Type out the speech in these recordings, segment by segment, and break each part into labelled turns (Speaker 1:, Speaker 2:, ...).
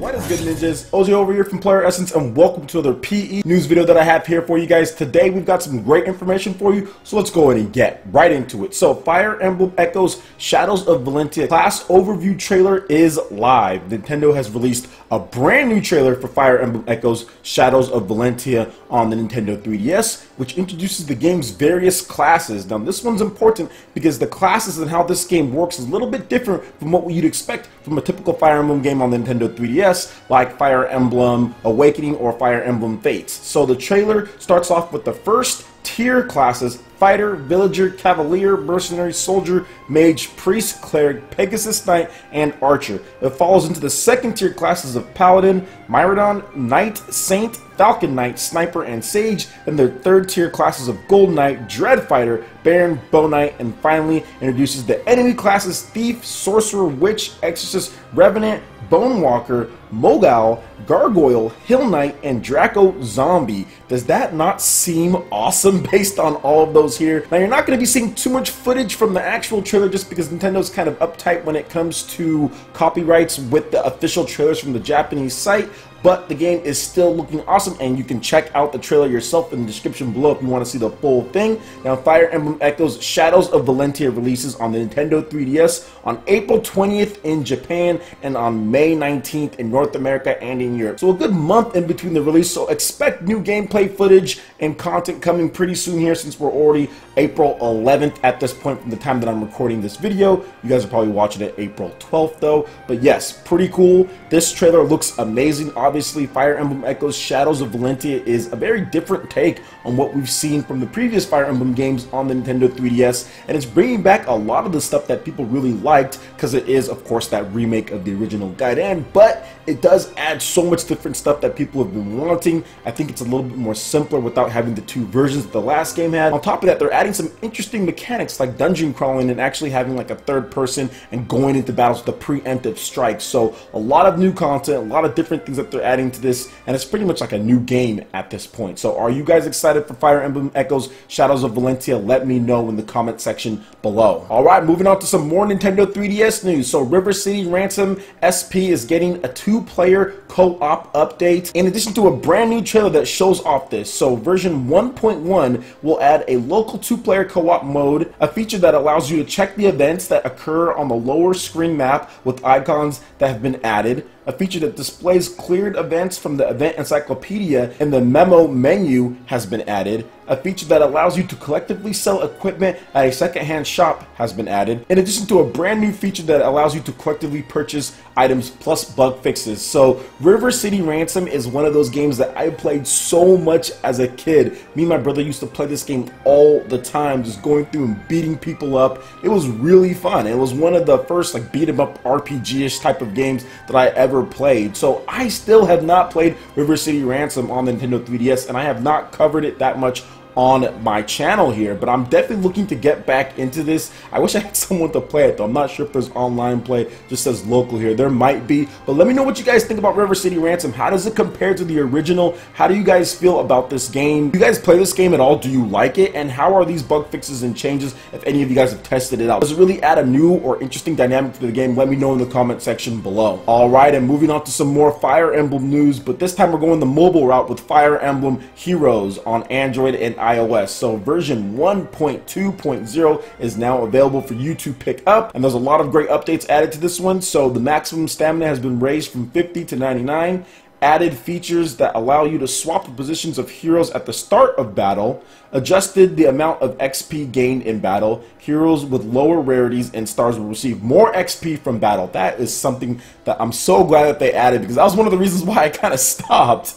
Speaker 1: What is good, ninjas? OJ over here from PlayerEssence, and welcome to another PE news video that I have here for you guys. Today we've got some great information for you, so let's go ahead and get right into it. So Fire Emblem Echoes Shadows of Valentia class overview trailer is live. Nintendo has released a brand new trailer for Fire Emblem Echoes Shadows of Valentia on the Nintendo 3DS, which introduces the game's various classes. Now this one's important because the classes and how this game works is a little bit different from what you'd expect from a typical Fire Emblem game on the Nintendo 3DS, like Fire Emblem Awakening or Fire Emblem Fates. So the trailer starts off with the first tier classes: Fighter, Villager, Cavalier, Mercenary, Soldier, Mage, Priest, Cleric, Pegasus Knight, and Archer. It follows into the second tier classes of Paladin, Myrmidon, Knight, Saint, Falcon Knight, Sniper, and Sage, and their third tier classes of Gold Knight, Dread Fighter, Baron, Bow Knight, and finally introduces the enemy classes Thief, Sorcerer, Witch, Exorcist, Revenant, Bone Walker, Mogal, Gargoyle, Hill Knight, and Draco Zombie. Does that not seem awesome based on all of those here? Now, you're not going to be seeing too much footage from the actual trailer just because Nintendo's kind of uptight when it comes to copyrights with the official trailers from the Japanese site, but the game is still looking awesome, and you can check out the trailer yourself in the description below if you want to see the full thing. Now, Fire Emblem Echoes Shadows of Valentia releases on the Nintendo 3DS on April 20th in Japan and on May 19th in North America and in Europe. So a good month in between the release, so expect new gameplay footage and content coming pretty soon here, since we're already April 11th at this point from the time that I'm recording this video. You guys are probably watching it April 12th though, but yes, pretty cool. This trailer looks amazing. Obviously, Fire Emblem Echoes Shadows of Valentia is a very different take on what we've seen from the previous Fire Emblem games on the Nintendo 3DS, and it's bringing back a lot of the stuff that people really liked, because it is, of course, that remake of the original Gaiden, but it does add so much different stuff that people have been wanting. I think it's a little bit more simpler without having the two versions that the last game had. On top of that, they're adding some interesting mechanics like dungeon crawling and actually having like a third person and going into battles with a preemptive strike. So a lot of new content, a lot of different things that they're adding to this, and it's pretty much like a new game at this point. So are you guys excited for Fire Emblem Echoes Shadows of Valentia? Let me know in the comment section below. Alright, moving on to some more Nintendo 3DS news. So River City Ransom SP is getting a 2-player co-op update, in addition to a brand new trailer that shows off this. So version 1.1 will add a local 2-player co-op mode, a feature that allows you to check the events that occur on the lower screen map with icons that have been added, a feature that displays cleared events from the event encyclopedia in the memo menu has been added, a feature that allows you to collectively sell equipment at a secondhand shop has been added, in addition to a brand new feature that allows you to collectively purchase items plus bug fixes. So River City Ransom is one of those games that I played so much as a kid. Me and my brother used to play this game all the time, just going through and beating people up. It was really fun. It was one of the first like beat 'em up RPG-ish type of games that I ever played. So I still have not played River City Ransom on the Nintendo 3DS, and I have not covered it that much on my channel here, but I'm definitely looking to get back into this. I wish I had someone to play it though. I'm not sure if there's online play. It just says local here. There might be, but let me know what you guys think about River City Ransom. How does it compare to the original? How do you guys feel about this game? Do you guys play this game at all? Do you like it? And how are these bug fixes and changes, if any of you guys have tested it out? Does it really add a new or interesting dynamic to the game? Let me know in the comment section below. Alright, and moving on to some more Fire Emblem news, but this time we're going the mobile route with Fire Emblem Heroes on Android and iOS. So version 1.2.0 is now available for you to pick up, and there's a lot of great updates added to this one. So the maximum stamina has been raised from 50 to 99, added features that allow you to swap the positions of heroes at the start of battle, adjusted the amount of XP gained in battle. Heroes with lower rarities and stars will receive more XP from battle. That is something that I'm so glad that they added, because that was one of the reasons why I kind of stopped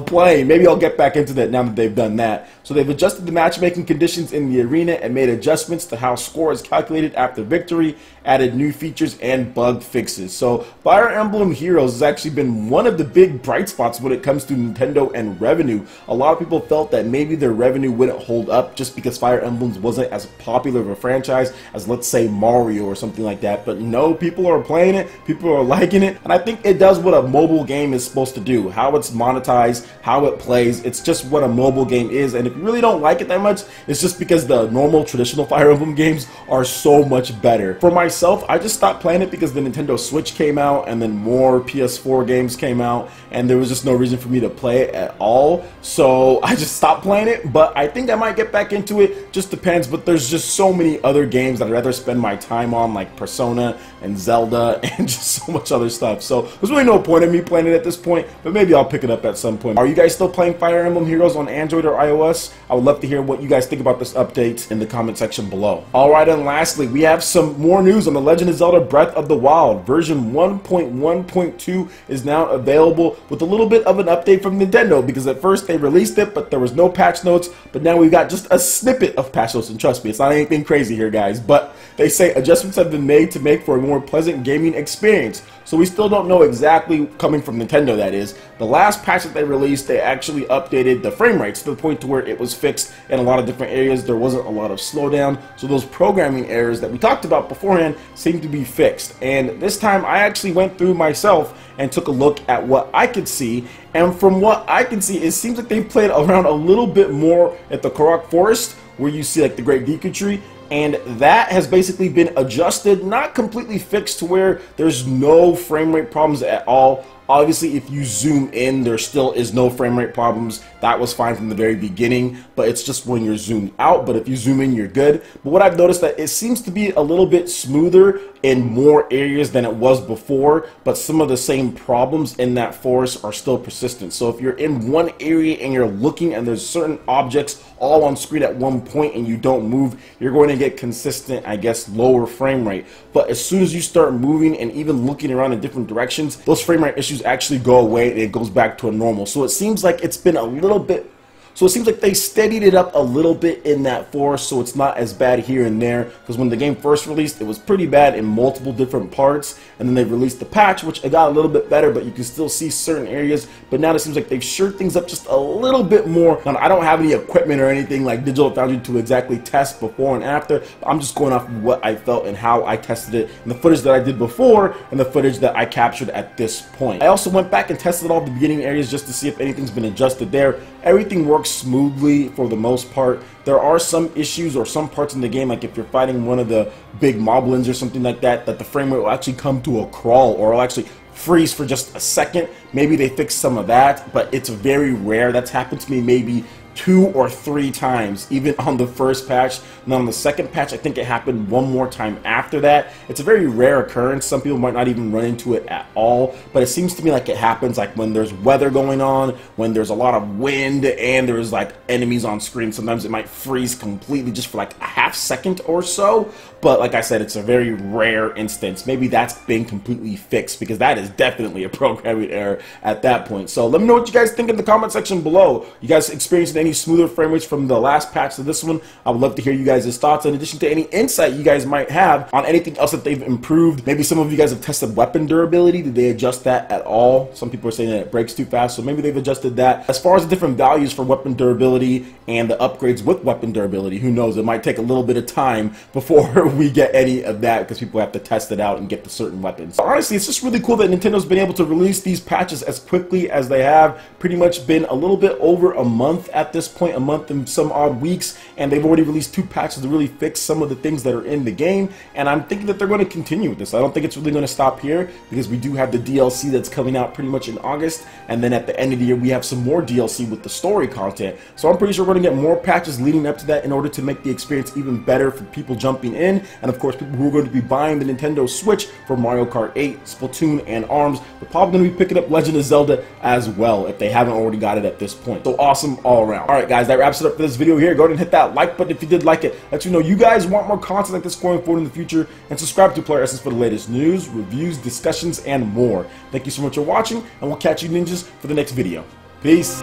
Speaker 1: playing. Maybe I'll get back into that now that they've done that. So they've adjusted the matchmaking conditions in the arena and made adjustments to how score is calculated after victory, added new features and bug fixes. So Fire Emblem Heroes has actually been one of the big bright spots when it comes to Nintendo and revenue. A lot of people felt that maybe their revenue wouldn't hold up just because Fire Emblem wasn't as popular of a franchise as, let's say, Mario or something like that. But no, people are playing it, people are liking it, and I think it does what a mobile game is supposed to do. How it's monetized, how it plays, it's just what a mobile game is. And if you really don't like it that much, it's just because the normal traditional Fire Emblem games are so much better. For myself, I just stopped playing it because the Nintendo Switch came out and then more PS4 games came out, and there was just no reason for me to play it at all. So I just stopped playing it, but I think I might get back into it. Just depends, but there's just so many other games that I'd rather spend my time on, like Persona and Zelda and just so much other stuff. So there's really no point in me playing it at this point, but maybe I'll pick it up at some point. Are you guys still playing Fire Emblem Heroes on Android or iOS? I would love to hear what you guys think about this update in the comment section below. Alright, and lastly, we have some more news on The Legend of Zelda Breath of the Wild. Version 1.1.2 is now available with a little bit of an update from Nintendo, because at first they released it, but there was no patch notes, but now we've got just a snippet of patch notes, and trust me, it's not anything crazy here, guys, but they say adjustments have been made to make for a more pleasant gaming experience. So we still don't know exactly, coming from Nintendo that is. The last patch that they released, they actually updated the frame rates to the point to where it was fixed in a lot of different areas. There wasn't a lot of slowdown, so those programming errors that we talked about beforehand seem to be fixed. And this time I actually went through myself and took a look at what I could see, and from what I can see, it seems like they played around a little bit more at the Korok Forest, where you see like the Great Deku Tree, and that has basically been adjusted, not completely fixed to where there's no frame rate problems at all. Obviously, if you zoom in, there still is no frame rate problems. That was fine from the very beginning, but it's just when you're zoomed out. But if you zoom in, you're good. But what I've noticed that it seems to be a little bit smoother in more areas than it was before, but some of the same problems in that forest are still persistent. So if you're in one area and you're looking and there's certain objects all on screen at one point and you don't move, you're going to get consistent, I guess, lower frame rate. But as soon as you start moving and even looking around in different directions, those frame rate issues actually go away and it goes back to a normal. So it seems like it's been a little bit, so it seems like they steadied it up a little bit in that forest, so it's not as bad here and there, because when the game first released, it was pretty bad in multiple different parts, and then they released the patch, which it got a little bit better, but you can still see certain areas. But now it seems like they've shored things up just a little bit more. Now, I don't have any equipment or anything like Digital Foundry to exactly test before and after. I'm just going off of what I felt and how I tested it, and the footage that I did before, and the footage that I captured at this point. I also went back and tested all the beginning areas just to see if anything's been adjusted there. Everything works smoothly for the most part. There are some issues or some parts in the game, like if you're fighting one of the big moblins or something like that, that the frame rate will actually come to a crawl, or it'll actually freeze for just a second. Maybe they fixed some of that, but it's very rare. That's happened to me maybe 2 or 3 times, even on the first patch. And on the second patch, I think it happened one more time after that. It's a very rare occurrence. Some people might not even run into it at all, but it seems to me like it happens like when there's weather going on, when there's a lot of wind and there's like enemies on screen. Sometimes it might freeze completely just for like a half second or so. But like I said, it's a very rare instance. Maybe that's been completely fixed, because that is definitely a programming error at that point. So let me know what you guys think in the comment section below. You guys experienced any smoother frame rates from the last patch to this one? I would love to hear you guys' thoughts, in addition to any insight you guys might have on anything else that they've improved. Maybe some of you guys have tested weapon durability. Did they adjust that at all? Some people are saying that it breaks too fast, so maybe they've adjusted that. As far as the different values for weapon durability and the upgrades with weapon durability, who knows? It might take a little bit of time before we get any of that, because people have to test it out and get the certain weapons. So honestly, it's just really cool that Nintendo's been able to release these patches as quickly as they have. Pretty much been a little bit over a month at this point, a month and some odd weeks, and they've already released 2 patches to really fix some of the things that are in the game, and I'm thinking that they're going to continue with this. I don't think it's really going to stop here, because we do have the DLC that's coming out pretty much in August, and then at the end of the year we have some more DLC with the story content. So I'm pretty sure we're going to get more patches leading up to that in order to make the experience even better for people jumping in, and of course people who are going to be buying the Nintendo Switch for Mario Kart 8, Splatoon, and ARMS. They're probably going to be picking up Legend of Zelda as well if they haven't already got it at this point. So awesome all around. Alright guys, that wraps it up for this video here. Go ahead and hit that like button if you did like it. Let you know you guys want more content like this going forward in the future, and subscribe to PlayerEssence for the latest news, reviews, discussions, and more. Thank you so much for watching, and we'll catch you ninjas for the next video. Peace.